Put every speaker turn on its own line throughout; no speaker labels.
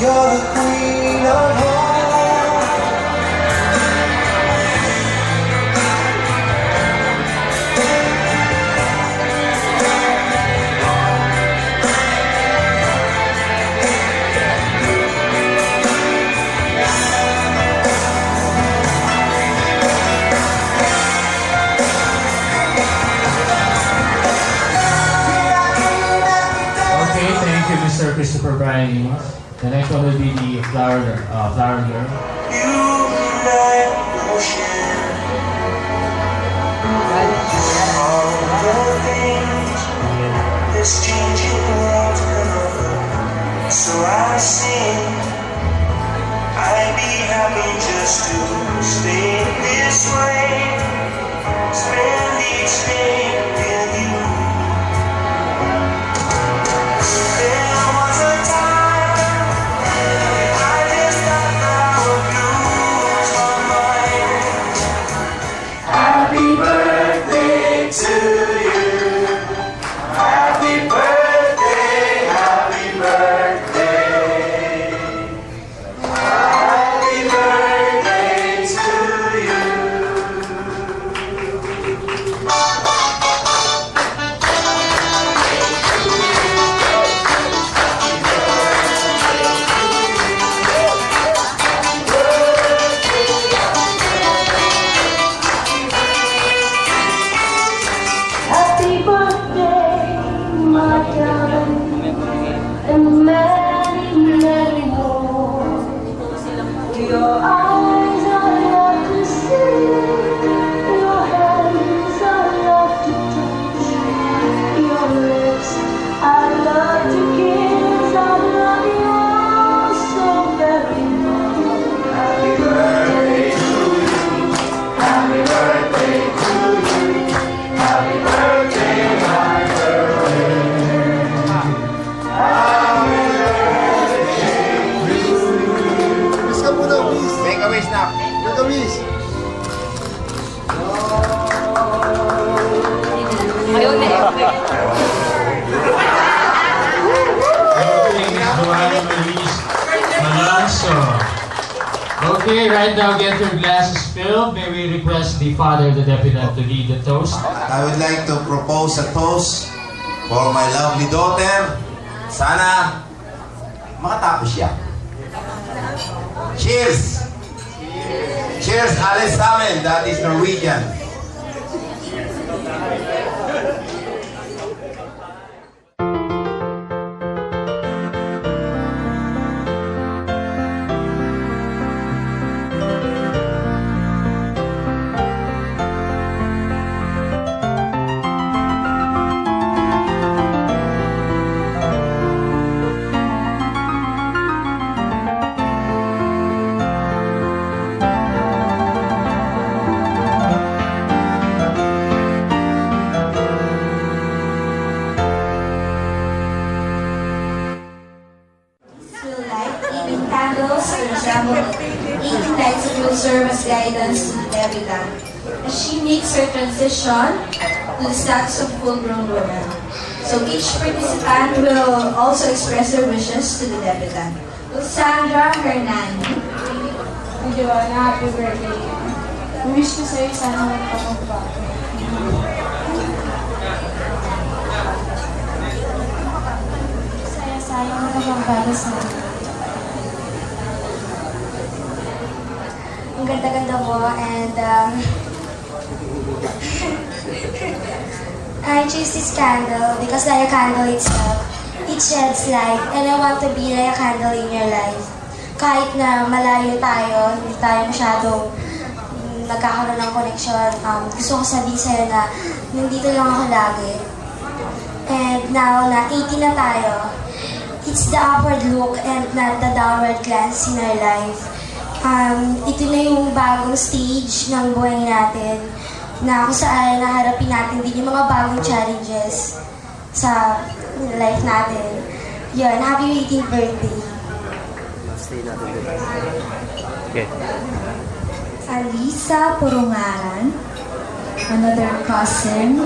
You're the queen of hearts.
Mr. Christopher Brian. The next one will be the Flower Girl.
You and I will share all the things this changing world can offer. So I sing, I'd be happy just to stay this way, spend each day with you.
Okay, right now get your glasses filled. May we request the father of the deputant to lead the toast.
I would like to propose a toast for my lovely daughter. Sana makatapos siya. Cheers! Cheers, Alice Samen. That is Norwegian.
Eating lights will serve as guidance to the debutant as she makes her transition to the status of full-grown woman. So each participant will also express their wishes to the debutant. Sandra Hernani.
Joanna, happy birthday. Wish ko sa'yo sana magpapagbago. Saya-sayang magpapagbago sa'yo.
Ang ganda-ganda mo, and I choose this candle because like a candle itself, it sheds light, and I want to be like a candle in your life. Kahit na malayo tayo, hindi tayo masyadong nagkakaroon ng connection, gusto ko sabihin sa'yo na nandito lang ako lagi. And now na 18 na tayo, it's the upward look and not the downward glance in our life. Ito na yung bagong stage ng buhay natin na kung saan naharapin natin din yung mga bagong challenges sa life natin. Yun, happy 18th birthday.
Okay.
Alisa Purungaran, another cousin.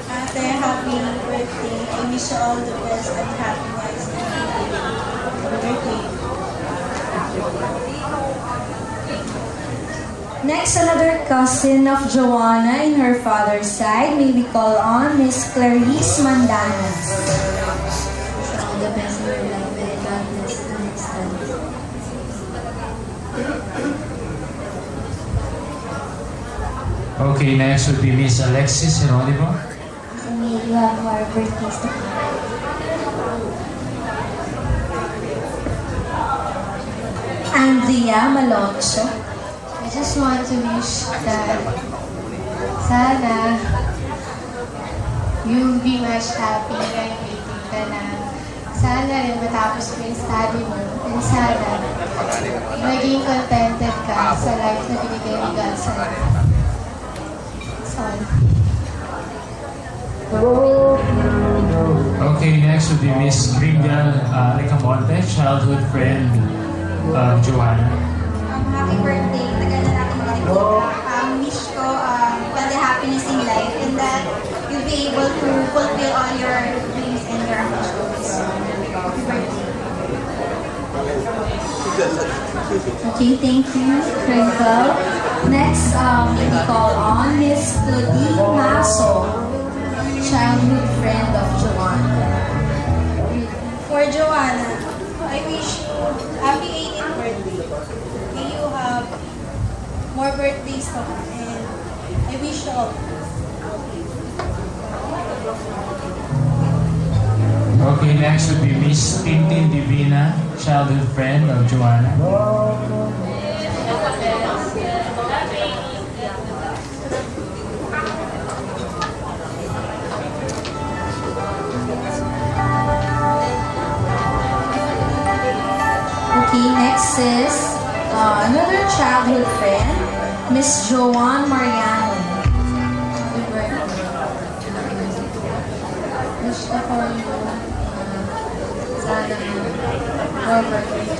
Ate, happy birthday. I wish you all the best and happiness. birthday.
Next, another cousin of Joanna in her father's side. May we call on Miss Clarice Mandanas.
All the best in your life and God bless the next time.
Okay, next would be Miss Alexis Heronimo.
May you have more birthdays to come.
Andrea Malonzo.
I just want to wish that sana you'll be much happy graduating ka na. Sana rin matapos mo yung study mo. And sana maging contented ka sa life na binigay ni God sa'yo. That's all.
Okay, next would be Miss Gringa Ricamonte, childhood friend of Joanna.
Happy birthday. Tagal na natin makikita. Wish ko all the happiness in life and that you'll be able to fulfill all your dreams and your ambitions. Happy birthday.
Okay, thank you, Crinkle. Next, may we call on Miss Claudine Maso, childhood friend of Joanna.
For Joanna, I wish you happy 18th birthday. May you have more birthdays to come and I wish you all.
Okay, next would be Miss Tintin Divina, childhood friend of Joanna.
Okay, next is another childhood friend, Miss Joanne Mariano. Happy birthday. Wish ko for you, sana more birthdays.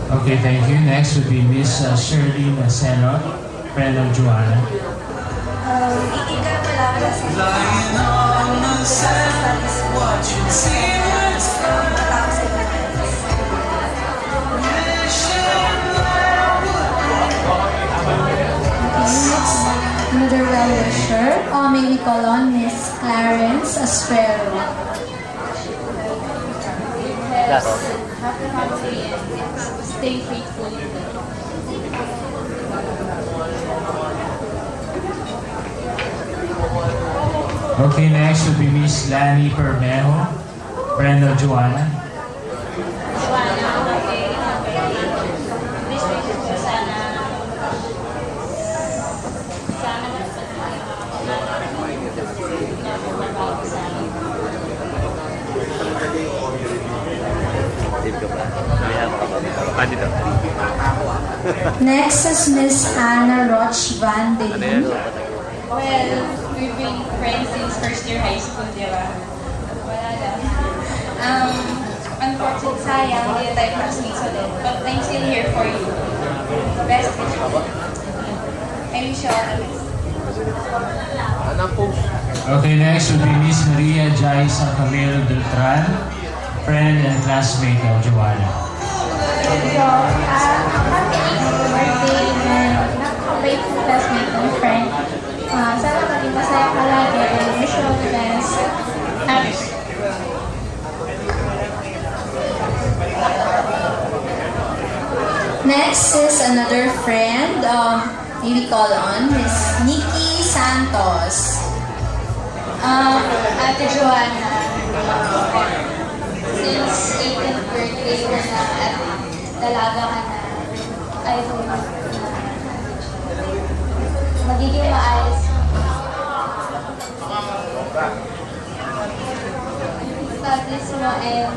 Okay, thank you. Next would be Miss Shirley Maceno, friend of Joanna.
Iigal mo lang kasi
Another well-wisher. May we call on Miss Clarence Aspero.
Happy birthday and stay faithful.
Okay, next would be Miss Lani Permejo, friend of Joanna.
Next is Miss Anna Roch Van de Lee.
Well, we've been friends since first year high school, di ba? Wala lang. Unfortunately, sayang, hindi tayo mag-sneaks ulit. But I'm still here for you. Best wishes. I wish you all the best.
Okay, next would be Miss Maria Jaisa Camilo Beltran, friend and classmate of Joanna.
So, happy 18th birthday and faithful classmate and friend. Sana maging masaya ka lagi and wish you all the best. Happy.
Next is another friend. May we call on Miss Nikki Santos.
Ate Joanna, since 18th birthday mo na at dalaga ka na, I hope na magiging maayos. Status mo and